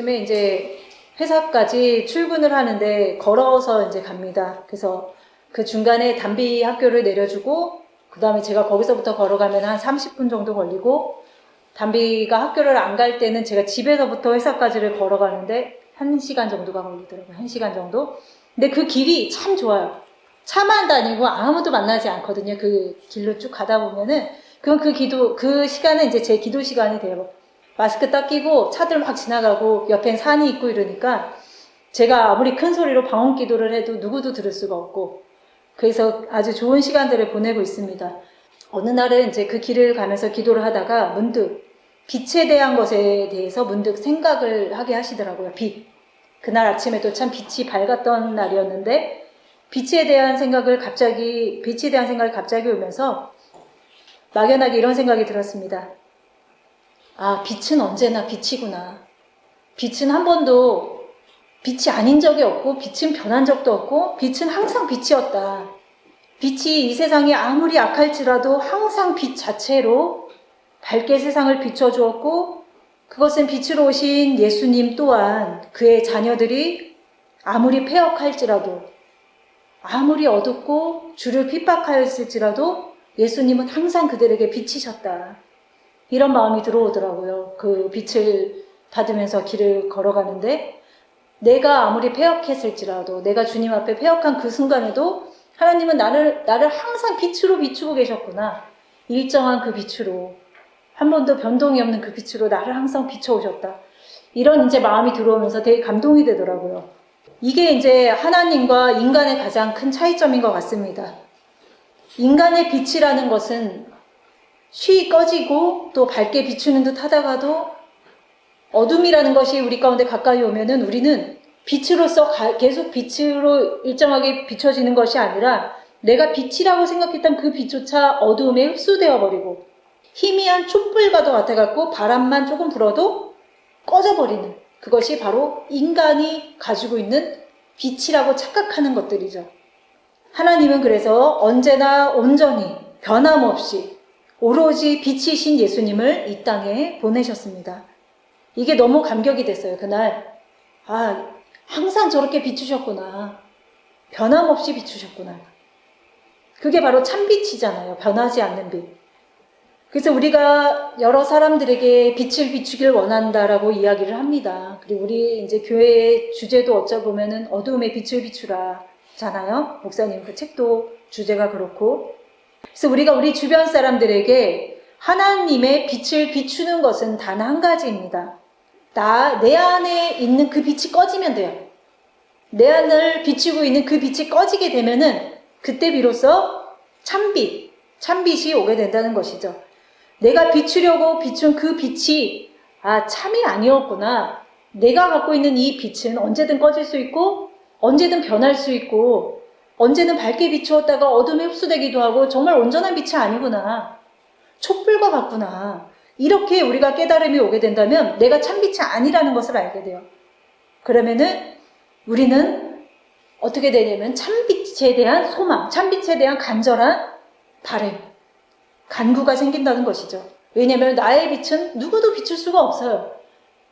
요즘에 이제 회사까지 출근을 하는데 걸어서 이제 갑니다. 그래서 그 중간에 담비 학교를 내려주고, 그 다음에 제가 거기서부터 걸어가면 한 30분 정도 걸리고, 담비가 학교를 안 갈 때는 제가 집에서부터 회사까지를 걸어가는데 1시간 정도가 걸리더라고요. 1시간 정도. 근데 그 길이 참 좋아요. 차만 다니고 아무도 만나지 않거든요. 그 길로 쭉 가다 보면은. 그럼 그 시간은 이제 제 기도 시간이 돼요. 마스크 딱 끼고 차들 막 지나가고 옆엔 산이 있고 이러니까 제가 아무리 큰 소리로 방언 기도를 해도 누구도 들을 수가 없고, 그래서 아주 좋은 시간들을 보내고 있습니다. 어느 날은 이제 그 길을 가면서 기도를 하다가 문득 빛에 대한 것에 대해서 문득 생각을 하게 하시더라고요. 빛. 그날 아침에도 참 빛이 밝았던 날이었는데 빛에 대한 생각이 갑자기 오면서 막연하게 이런 생각이 들었습니다. 아, 빛은 언제나 빛이구나. 빛은 한 번도 빛이 아닌 적이 없고, 빛은 변한 적도 없고, 빛은 항상 빛이었다. 빛이 이 세상이 아무리 악할지라도 항상 빛 자체로 밝게 세상을 비춰주었고, 그것은 빛으로 오신 예수님 또한 그의 자녀들이 아무리 패역할지라도, 아무리 어둡고 주를 핍박하였을지라도 예수님은 항상 그들에게 빛이셨다. 이런 마음이 들어오더라고요. 그 빛을 받으면서 길을 걸어가는데, 내가 아무리 패역했을지라도, 내가 주님 앞에 패역한 그 순간에도 하나님은 나를 항상 빛으로 비추고 계셨구나. 일정한 그 빛으로, 한 번도 변동이 없는 그 빛으로 나를 항상 비춰오셨다. 이런 이제 마음이 들어오면서 되게 감동이 되더라고요. 이게 이제 하나님과 인간의 가장 큰 차이점인 것 같습니다. 인간의 빛이라는 것은 쉬 꺼지고 또 밝게 비추는 듯 하다가도 어둠이라는 것이 우리 가운데 가까이 오면은 우리는 빛으로서 계속 빛으로 일정하게 비춰지는 것이 아니라 내가 빛이라고 생각했던 그 빛조차 어두움에 흡수되어 버리고 희미한 촛불과도 같아갖고 바람만 조금 불어도 꺼져버리는, 그것이 바로 인간이 가지고 있는 빛이라고 착각하는 것들이죠. 하나님은 그래서 언제나 온전히 변함없이 오로지 빛이신 예수님을 이 땅에 보내셨습니다. 이게 너무 감격이 됐어요. 그날 항상 저렇게 비추셨구나. 변함없이 비추셨구나. 그게 바로 참빛이잖아요. 변하지 않는 빛. 그래서 우리가 여러 사람들에게 빛을 비추길 원한다라고 이야기를 합니다. 그리고 우리 이제 교회의 주제도 어쩌보면은 어두움에 빛을 비추라 잖아요. 목사님 그 책도 주제가 그렇고. 그래서 우리가 우리 주변 사람들에게 하나님의 빛을 비추는 것은 단 한 가지입니다. 내 안에 있는 그 빛이 꺼지면 돼요. 내 안을 비추고 있는 그 빛이 꺼지게 되면은 그때 비로소 참빛이 오게 된다는 것이죠. 내가 비추려고 비춘 그 빛이 참이 아니었구나. 내가 갖고 있는 이 빛은 언제든 꺼질 수 있고 언제든 변할 수 있고 언제든 밝게 비추었다가 어둠에 흡수되기도 하고 정말 온전한 빛이 아니구나. 촛불과 같구나. 이렇게 우리가 깨달음이 오게 된다면 내가 참빛이 아니라는 것을 알게 돼요. 그러면은 우리는 어떻게 되냐면 참빛에 대한 소망, 참빛에 대한 간절한 바람, 간구가 생긴다는 것이죠. 왜냐하면 나의 빛은 누구도 비출 수가 없어요.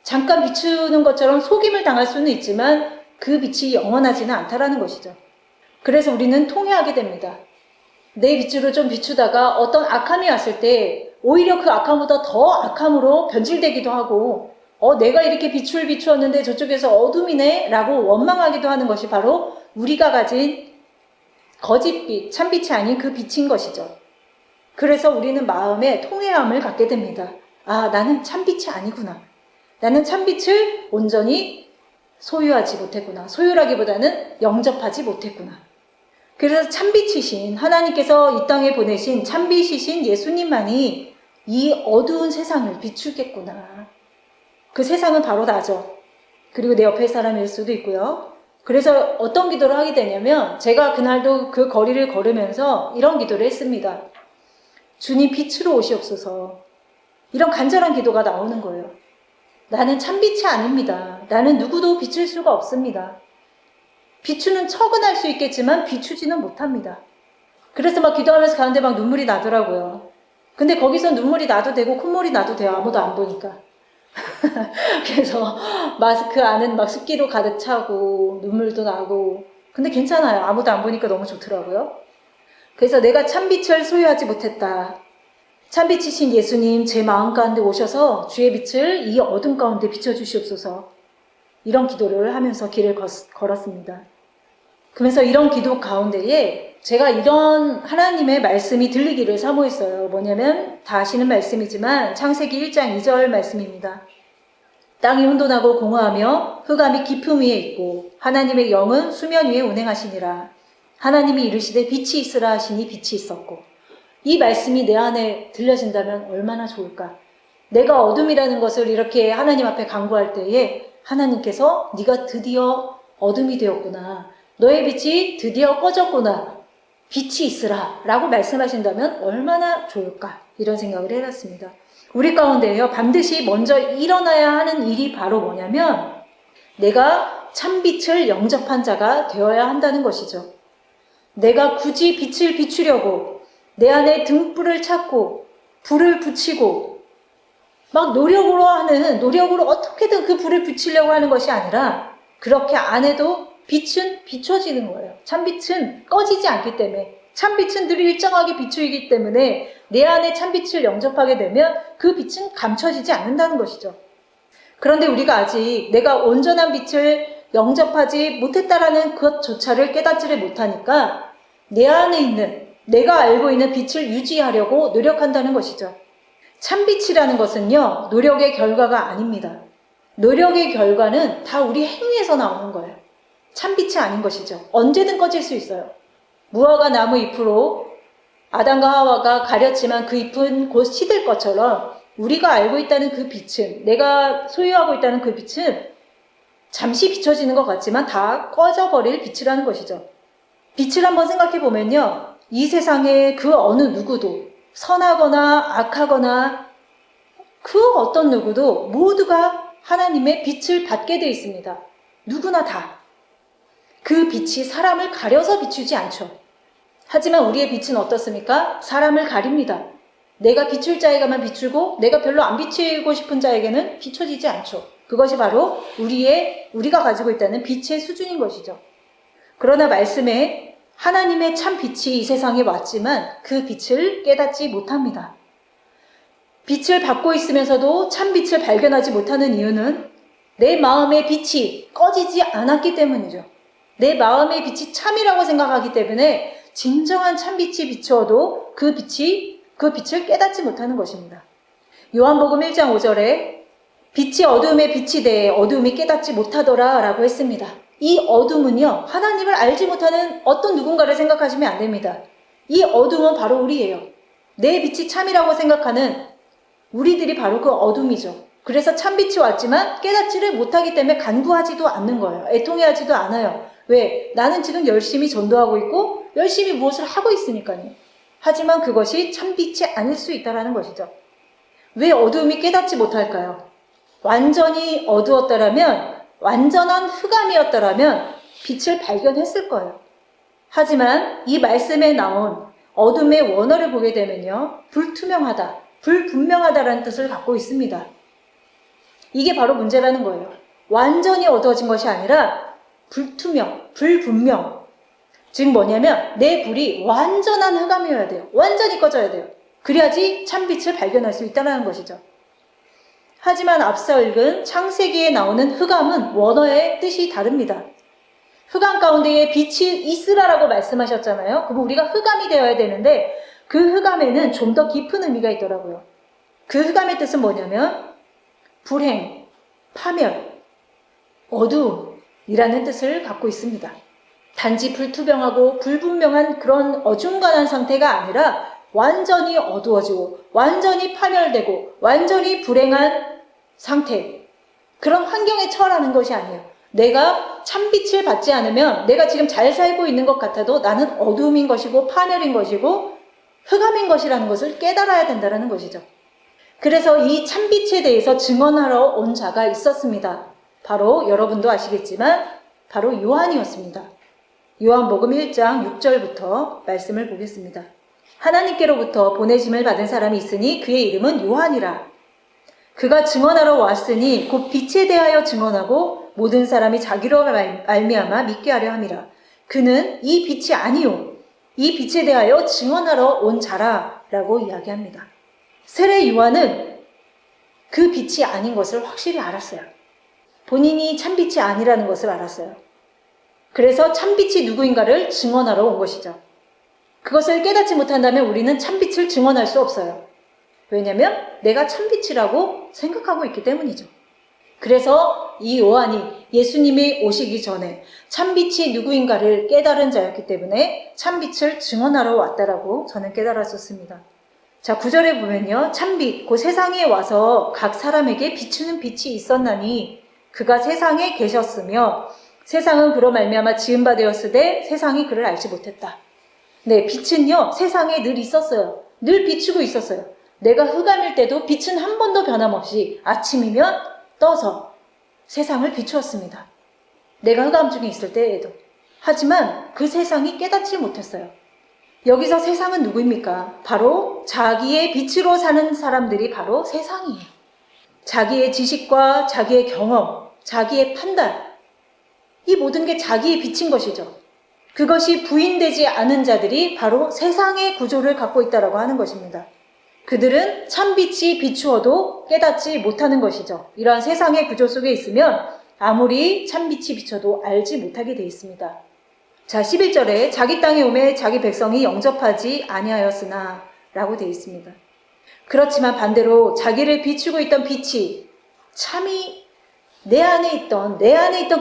잠깐 비추는 것처럼 속임을 당할 수는 있지만 그 빛이 영원하지는 않다라는 것이죠. 그래서 우리는 통회하게 됩니다. 내 빛으로 좀 비추다가 어떤 악함이 왔을 때 오히려 그 악함보다 더 악함으로 변질되기도 하고 내가 이렇게 빛을 비추었는데 저쪽에서 어둠이네 라고 원망하기도 하는 것이 바로 우리가 가진 거짓빛, 참빛이 아닌 그 빛인 것이죠. 그래서 우리는 마음에 통회함을 갖게 됩니다. 나는 참빛이 아니구나. 나는 참빛을 온전히 소유하지 못했구나. 소유라기보다는 영접하지 못했구나. 그래서 참빛이신 하나님께서 이 땅에 보내신 참빛이신 예수님만이 이 어두운 세상을 비추겠구나. 그 세상은 바로 나죠. 그리고 내 옆에 사람일 수도 있고요. 그래서 어떤 기도를 하게 되냐면 제가 그날도 그 거리를 걸으면서 이런 기도를 했습니다. 주님 빛으로 오시옵소서. 이런 간절한 기도가 나오는 거예요. 나는 참빛이 아닙니다. 나는 누구도 비출 수가 없습니다. 비추는 척은 할 수 있겠지만 비추지는 못합니다. 그래서 막 기도하면서 가는데 막 눈물이 나더라고요. 근데 거기서 눈물이 나도 되고 콧물이 나도 돼요. 아무도 안 보니까. 그래서 마스크 안은 막 습기도 가득 차고 눈물도 나고 근데 괜찮아요. 아무도 안 보니까 너무 좋더라고요. 그래서 내가 참빛을 소유하지 못했다. 참빛이신 예수님 제 마음 가운데 오셔서 주의 빛을 이 어둠 가운데 비춰주시옵소서. 이런 기도를 하면서 길을 걸었습니다. 그러면서 이런 기도 가운데에 제가 이런 하나님의 말씀이 들리기를 사모했어요. 뭐냐면 다 아시는 말씀이지만 창세기 1장 2절 말씀입니다. 땅이 혼돈하고 공허하며 흑암이 깊음 위에 있고 하나님의 영은 수면 위에 운행하시니라. 하나님이 이르시되 빛이 있으라 하시니 빛이 있었고. 이 말씀이 내 안에 들려진다면 얼마나 좋을까. 내가 어둠이라는 것을 이렇게 하나님 앞에 간구할 때에 하나님께서 네가 드디어 어둠이 되었구나. 너의 빛이 드디어 꺼졌구나. 빛이 있으라 라고 말씀하신다면 얼마나 좋을까. 이런 생각을 해봤습니다. 우리 가운데에요. 반드시 먼저 일어나야 하는 일이 바로 뭐냐면 내가 참빛을 영접한 자가 되어야 한다는 것이죠. 내가 굳이 빛을 비추려고 내 안에 등불을 찾고 불을 붙이고 막 노력으로 어떻게든 그 불을 붙이려고 하는 것이 아니라 그렇게 안 해도 빛은 비춰지는 거예요. 참빛은 꺼지지 않기 때문에 참빛은 늘 일정하게 비추이기 때문에 내 안에 참빛을 영접하게 되면 그 빛은 감춰지지 않는다는 것이죠. 그런데 우리가 아직 내가 온전한 빛을 영접하지 못했다라는 그것조차를 깨닫지를 못하니까 내 안에 있는 내가 알고 있는 빛을 유지하려고 노력한다는 것이죠. 참빛이라는 것은요, 노력의 결과가 아닙니다. 노력의 결과는 다 우리 행위에서 나오는 거예요. 참빛이 아닌 것이죠. 언제든 꺼질 수 있어요. 무화과 나무 잎으로 아담과 하와가 가렸지만 그 잎은 곧 시들 것처럼 우리가 알고 있다는 그 빛은, 내가 소유하고 있다는 그 빛은 잠시 비춰지는 것 같지만 다 꺼져버릴 빛이라는 것이죠. 빛을 한번 생각해 보면요, 이 세상에 그 어느 누구도 선하거나 악하거나 그 어떤 누구도 모두가 하나님의 빛을 받게 되어 있습니다. 누구나 다. 그 빛이 사람을 가려서 비추지 않죠. 하지만 우리의 빛은 어떻습니까? 사람을 가립니다. 내가 비출 자에게만 비추고 내가 별로 안 비추고 싶은 자에게는 비춰지지 않죠. 그것이 바로 우리가 가지고 있다는 빛의 수준인 것이죠. 그러나 말씀에 하나님의 참 빛이 이 세상에 왔지만 그 빛을 깨닫지 못합니다. 빛을 받고 있으면서도 참 빛을 발견하지 못하는 이유는 내 마음의 빛이 꺼지지 않았기 때문이죠. 내 마음의 빛이 참이라고 생각하기 때문에 진정한 참빛이 비추어도 그 빛을 깨닫지 못하는 것입니다. 요한복음 1장 5절에 빛이 어두움에 빛이 되어 어두움이 깨닫지 못하더라 라고 했습니다. 이 어둠은요, 하나님을 알지 못하는 어떤 누군가를 생각하시면 안 됩니다. 이 어둠은 바로 우리예요. 내 빛이 참이라고 생각하는 우리들이 바로 그 어둠이죠. 그래서 참빛이 왔지만 깨닫지를 못하기 때문에 간구하지도 않는 거예요. 애통해하지도 않아요. 왜? 나는 지금 열심히 전도하고 있고 열심히 무엇을 하고 있으니까요. 하지만 그것이 참빛이 아닐 수 있다는 것이죠. 왜 어두움이 깨닫지 못할까요? 완전히 어두웠더라면, 완전한 흑암이었더라면 빛을 발견했을 거예요. 하지만 이 말씀에 나온 어둠의 원어를 보게 되면요, 불투명하다, 불분명하다라는 뜻을 갖고 있습니다. 이게 바로 문제라는 거예요. 완전히 어두워진 것이 아니라 불투명, 불분명. 즉 뭐냐면 내 불이 완전한 흑암이어야 돼요. 완전히 꺼져야 돼요. 그래야지 참빛을 발견할 수 있다는 것이죠. 하지만 앞서 읽은 창세기에 나오는 흑암은 원어의 뜻이 다릅니다. 흑암 가운데에 빛이 있으라라고 말씀하셨잖아요. 그럼 우리가 흑암이 되어야 되는데 그 흑암에는 좀 더 깊은 의미가 있더라고요. 그 흑암의 뜻은 뭐냐면 불행, 파멸, 어두움이라는 뜻을 갖고 있습니다. 단지 불투명하고 불분명한 그런 어중간한 상태가 아니라 완전히 어두워지고 완전히 파멸되고 완전히 불행한 상태, 그런 환경에 처하는 것이 아니에요. 내가 참빛을 받지 않으면 내가 지금 잘 살고 있는 것 같아도 나는 어두움인 것이고 파멸인 것이고 흑암인 것이라는 것을 깨달아야 된다는 것이죠. 그래서 이 참빛에 대해서 증언하러 온 자가 있었습니다. 바로 여러분도 아시겠지만 바로 요한이었습니다. 요한복음 1장 6절부터 말씀을 보겠습니다. 하나님께로부터 보내심을 받은 사람이 있으니 그의 이름은 요한이라. 그가 증언하러 왔으니 곧 빛에 대하여 증언하고 모든 사람이 자기로 말미암아 믿게 하려 함이라. 그는 이 빛이 아니요 이 빛에 대하여 증언하러 온 자라 라고 이야기합니다. 세례 요한은 그 빛이 아닌 것을 확실히 알았어요. 본인이 참빛이 아니라는 것을 알았어요. 그래서 참빛이 누구인가를 증언하러 온 것이죠. 그것을 깨닫지 못한다면 우리는 참빛을 증언할 수 없어요. 왜냐하면 내가 참빛이라고 생각하고 있기 때문이죠. 그래서 이 요한이 예수님이 오시기 전에 참빛이 누구인가를 깨달은 자였기 때문에 참빛을 증언하러 왔다라고 저는 깨달았었습니다. 자, 9절에 보면요. 참빛, 그 세상에 와서 각 사람에게 비추는 빛이 있었나니 그가 세상에 계셨으며 세상은 그로 말미암아 지은 바 되었으되 세상이 그를 알지 못했다. 네, 빛은요. 세상에 늘 있었어요. 늘 비추고 있었어요. 내가 흑암일 때도 빛은 한 번도 변함없이 아침이면 떠서 세상을 비추었습니다. 내가 흑암 중에 있을 때에도. 하지만 그 세상이 깨닫지 못했어요. 여기서 세상은 누구입니까? 바로 자기의 빛으로 사는 사람들이 바로 세상이에요. 자기의 지식과 자기의 경험, 자기의 판단, 이 모든 게 자기의 빛인 것이죠. 그것이 부인되지 않은 자들이 바로 세상의 구조를 갖고 있다고 하는 것입니다. 그들은 참빛이 비추어도 깨닫지 못하는 것이죠. 이러한 세상의 구조 속에 있으면 아무리 참빛이 비춰도 알지 못하게 되어 있습니다. 자, 11절에 자기 땅에 오매 자기 백성이 영접하지 아니하였으나 라고 되어 있습니다. 그렇지만 반대로 자기를 비추고 있던 빛이 참이 내 안에 있던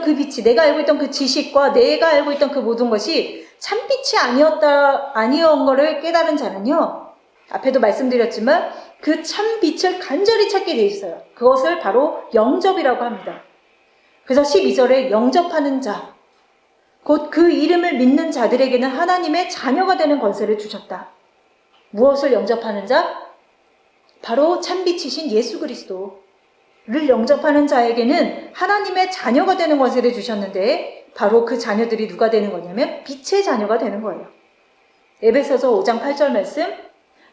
그 빛이, 내가 알고 있던 그 지식과 내가 알고 있던 그 모든 것이 참빛이 아니었던 것을 깨달은 자는요, 앞에도 말씀드렸지만 그 참빛을 간절히 찾게 돼 있어요. 그것을 바로 영접이라고 합니다. 그래서 12절에 영접하는 자, 곧 그 이름을 믿는 자들에게는 하나님의 자녀가 되는 권세를 주셨다. 무엇을 영접하는 자? 바로 참빛이신 예수 그리스도를 영접하는 자에게는 하나님의 자녀가 되는 권세를 주셨는데 바로 그 자녀들이 누가 되는 거냐면 빛의 자녀가 되는 거예요. 에베소서 5장 8절 말씀,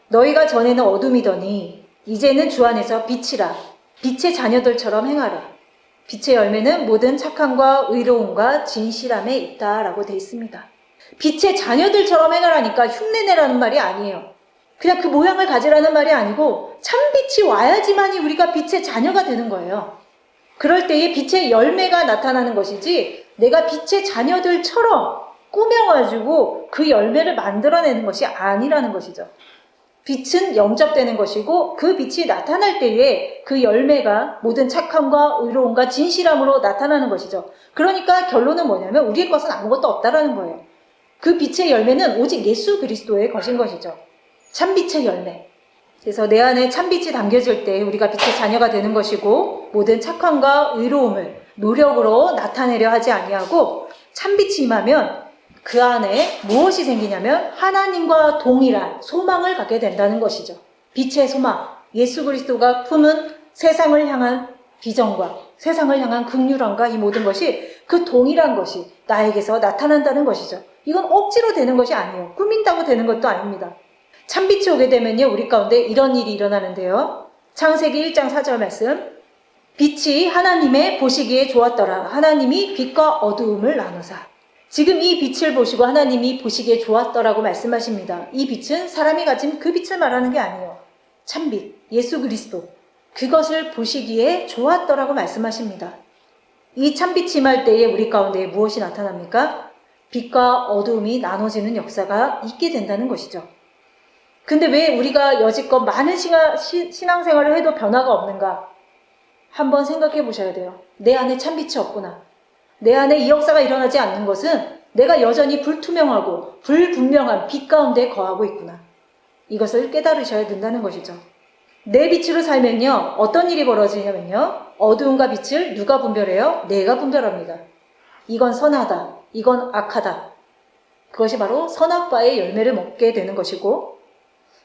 너희가 전에는 어둠이더니 이제는 주 안에서 빛이라. 빛의 자녀들처럼 행하라. 빛의 열매는 모든 착함과 의로움과 진실함에 있다라고 되어 있습니다. 빛의 자녀들처럼 행하라니까 흉내내라는 말이 아니에요. 그냥 그 모양을 가지라는 말이 아니고 참빛이 와야지만이 우리가 빛의 자녀가 되는 거예요. 그럴 때에 빛의 열매가 나타나는 것이지 내가 빛의 자녀들처럼 꾸며가지고 그 열매를 만들어내는 것이 아니라는 것이죠. 빛은 영접되는 것이고 그 빛이 나타날 때에 그 열매가 모든 착함과 의로움과 진실함으로 나타나는 것이죠. 그러니까 결론은 뭐냐면 우리의 것은 아무것도 없다라는 거예요. 그 빛의 열매는 오직 예수 그리스도의 것인 것이죠. 참빛의 열매. 그래서 내 안에 참빛이 담겨질 때 우리가 빛의 자녀가 되는 것이고 모든 착함과 의로움을 노력으로 나타내려 하지 아니하고 참빛이 임하면 그 안에 무엇이 생기냐면 하나님과 동일한 소망을 갖게 된다는 것이죠. 빛의 소망, 예수 그리스도가 품은 세상을 향한 비전과 세상을 향한 긍휼함과 이 모든 것이 그 동일한 것이 나에게서 나타난다는 것이죠. 이건 억지로 되는 것이 아니에요. 꾸민다고 되는 것도 아닙니다. 참빛이 오게 되면요, 우리 가운데 이런 일이 일어나는데요. 창세기 1장 4절 말씀, 빛이 하나님의 보시기에 좋았더라. 하나님이 빛과 어두움을 나누사. 지금 이 빛을 보시고 하나님이 보시기에 좋았더라고 말씀하십니다. 이 빛은 사람이 가진 그 빛을 말하는 게 아니에요. 참빛, 예수 그리스도. 그것을 보시기에 좋았더라고 말씀하십니다. 이 참빛이 임할 때에 우리 가운데 무엇이 나타납니까? 빛과 어두움이 나눠지는 역사가 있게 된다는 것이죠. 근데 왜 우리가 여지껏 많은 신앙생활을 해도 변화가 없는가? 한번 생각해 보셔야 돼요. 내 안에 참빛이 없구나. 내 안에 이 역사가 일어나지 않는 것은 내가 여전히 불투명하고 불분명한 빛 가운데 거하고 있구나. 이것을 깨달으셔야 된다는 것이죠. 내 빛으로 살면요, 어떤 일이 벌어지냐면요, 어두움과 빛을 누가 분별해요? 내가 분별합니다. 이건 선하다, 이건 악하다. 그것이 바로 선악과의 열매를 먹게 되는 것이고,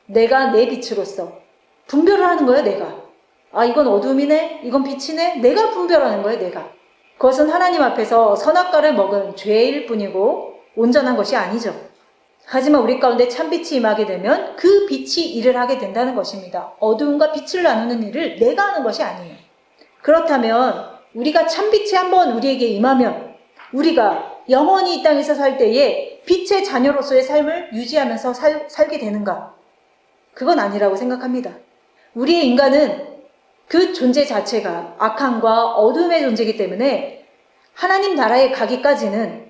내가 내 빛으로서 분별을 하는 거예요, 내가. 아, 이건 어둠이네, 이건 빛이네, 내가 분별하는 거예요, 내가. 그것은 하나님 앞에서 선악과를 먹은 죄일 뿐이고 온전한 것이 아니죠. 하지만 우리 가운데 참빛이 임하게 되면 그 빛이 일을 하게 된다는 것입니다. 어두움과 빛을 나누는 일을 내가 하는 것이 아니에요. 그렇다면 우리가 참빛이 한번 우리에게 임하면 우리가 영원히 이 땅에서 살 때에 빛의 자녀로서의 삶을 유지하면서 살게 되는가? 그건 아니라고 생각합니다. 우리의 인간은 그 존재 자체가 악함과 어둠의 존재이기 때문에 하나님 나라에 가기까지는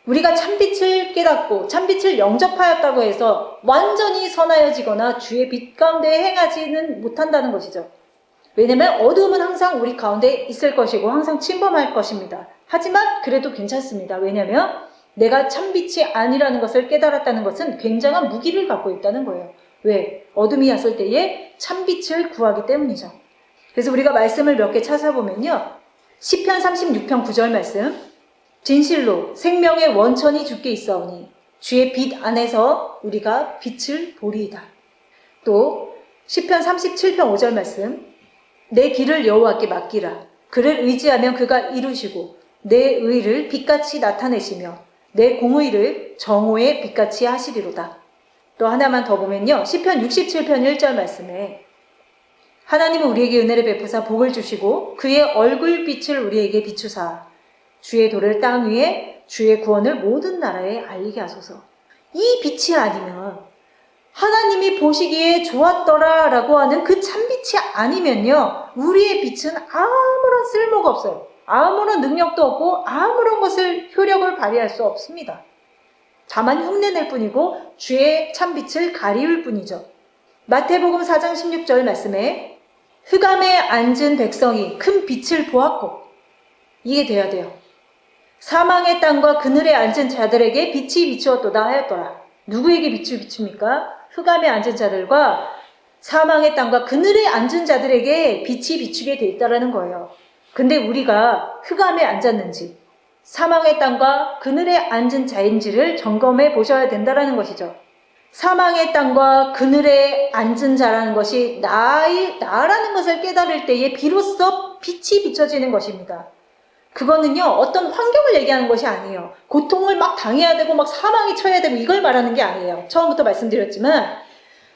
우리가 참빛을 깨닫고 참빛을 영접하였다고 해서 완전히 선하여지거나 주의 빛 가운데 행하지는 못한다는 것이죠. 왜냐하면 어둠은 항상 우리 가운데 있을 것이고 항상 침범할 것입니다. 하지만 그래도 괜찮습니다. 왜냐하면 내가 참빛이 아니라는 것을 깨달았다는 것은 굉장한 무기를 갖고 있다는 거예요. 왜? 어둠이 왔을 때에 참빛을 구하기 때문이죠. 그래서 우리가 말씀을 몇 개 찾아보면요. 시편 36편 9절 말씀, 진실로 생명의 원천이 주께 있사오니 주의 빛 안에서 우리가 빛을 보리이다. 또 시편 37편 5절 말씀, 내 길을 여호와께 맡기라. 그를 의지하면 그가 이루시고 내 의를 빛같이 나타내시며 내 공의를 정오의 빛같이 하시리로다. 또 하나만 더 보면요. 시편 67편 1절 말씀에 하나님은 우리에게 은혜를 베푸사 복을 주시고 그의 얼굴빛을 우리에게 비추사 주의 도를 땅 위에 주의 구원을 모든 나라에 알리게 하소서. 이 빛이 아니면 하나님이 보시기에 좋았더라 라고 하는 그 참빛이 아니면요. 우리의 빛은 아무런 쓸모가 없어요. 아무런 능력도 없고 아무런 것을 효력을 발휘할 수 없습니다. 다만 흉내낼 뿐이고 주의 참빛을 가리울 뿐이죠. 마태복음 4장 16절 말씀에 흑암에 앉은 백성이 큰 빛을 보았고, 이게 돼야 돼요. 사망의 땅과 그늘에 앉은 자들에게 빛이 비추었도다 하였더라. 누구에게 빛을 비춥니까? 흑암에 앉은 자들과 사망의 땅과 그늘에 앉은 자들에게 빛이 비추게 돼 있다는 거예요. 근데 우리가 흑암에 앉았는지 사망의 땅과 그늘에 앉은 자인지를 점검해 보셔야 된다는 것이죠. 사망의 땅과 그늘에 앉은 자라는 것이 나라는 것을 깨달을 때에 비로소 빛이 비춰지는 것입니다. 그거는요, 어떤 환경을 얘기하는 것이 아니에요. 고통을 막 당해야 되고 막 사망에 처해야 되고 이걸 말하는 게 아니에요. 처음부터 말씀드렸지만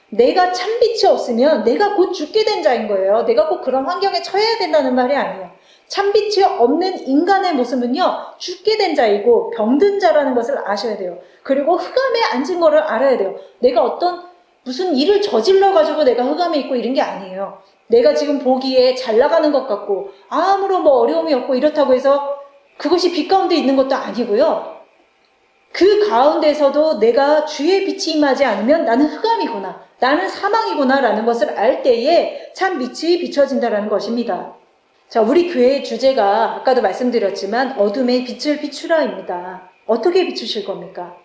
내가 참빛이 없으면 내가 곧 죽게 된 자인 거예요. 내가 꼭 그런 환경에 처해야 된다는 말이 아니에요. 참빛이 없는 인간의 모습은요, 죽게 된 자이고 병든 자라는 것을 아셔야 돼요. 그리고 흑암에 앉은 거를 알아야 돼요. 내가 어떤 무슨 일을 저질러가지고 내가 흑암에 있고 이런 게 아니에요. 내가 지금 보기에 잘 나가는 것 같고 아무런 어려움이 없고 이렇다고 해서 그것이 빛 가운데 있는 것도 아니고요. 그 가운데서도 내가 주의 빛이 임하지 않으면 나는 흑암이구나, 나는 사망이구나 라는 것을 알 때에 참 빛이 비춰진다는 것입니다. 자, 우리 교회의 주제가 아까도 말씀드렸지만 어둠의 빛을 비추라입니다. 어떻게 비추실 겁니까?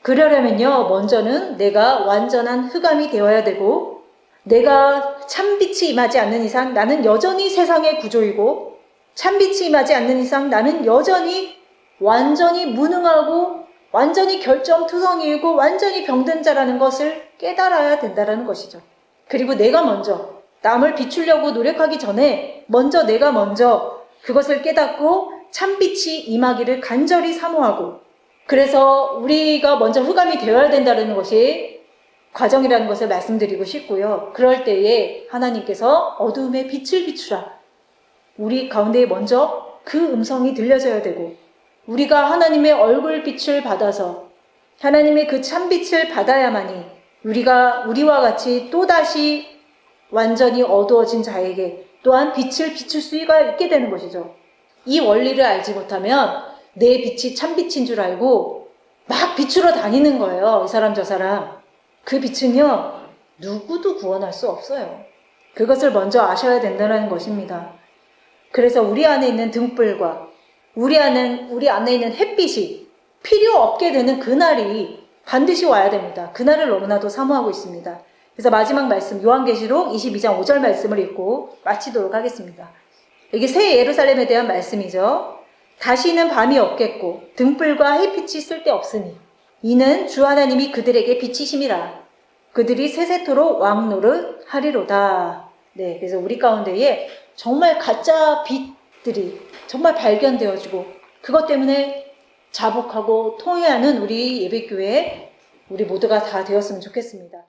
그러려면요, 먼저는 내가 완전한 흑암이 되어야 되고 내가 참빛이 임하지 않는 이상 나는 여전히 세상의 구조이고 참빛이 임하지 않는 이상 나는 여전히 완전히 무능하고 완전히 결점투성이이고 완전히 병든 자라는 것을 깨달아야 된다는 것이죠. 그리고 내가 먼저 남을 비추려고 노력하기 전에 내가 먼저 그것을 깨닫고 참빛이 임하기를 간절히 사모하고, 그래서 우리가 먼저 흑암이 되어야 된다는 것이 과정이라는 것을 말씀드리고 싶고요. 그럴 때에 하나님께서 어두움에 빛을 비추라. 우리 가운데에 먼저 그 음성이 들려져야 되고 우리가 하나님의 얼굴빛을 받아서 하나님의 그 참빛을 받아야만이 우리와 같이 또다시 완전히 어두워진 자에게 또한 빛을 비출 수가 있게 되는 것이죠. 이 원리를 알지 못하면 내 빛이 참빛인 줄 알고 막 비추러 다니는 거예요. 이 사람 저 사람. 그 빛은요, 누구도 구원할 수 없어요. 그것을 먼저 아셔야 된다는 것입니다. 그래서 우리 안에 있는 등불과 우리 안에 있는 햇빛이 필요 없게 되는 그날이 반드시 와야 됩니다. 그날을 너무나도 사모하고 있습니다. 그래서 마지막 말씀 요한계시록 22장 5절 말씀을 읽고 마치도록 하겠습니다. 이게 새 예루살렘에 대한 말씀이죠. 다시는 밤이 없겠고 등불과 햇빛이 쓸데없으니 이는 주 하나님이 그들에게 빛이심이라. 그들이 세세토록 왕노릇 하리로다. 네, 그래서 우리 가운데에 정말 가짜 빛들이 정말 발견되어지고 그것 때문에 자복하고 통회하는 우리 예배교회 우리 모두가 다 되었으면 좋겠습니다.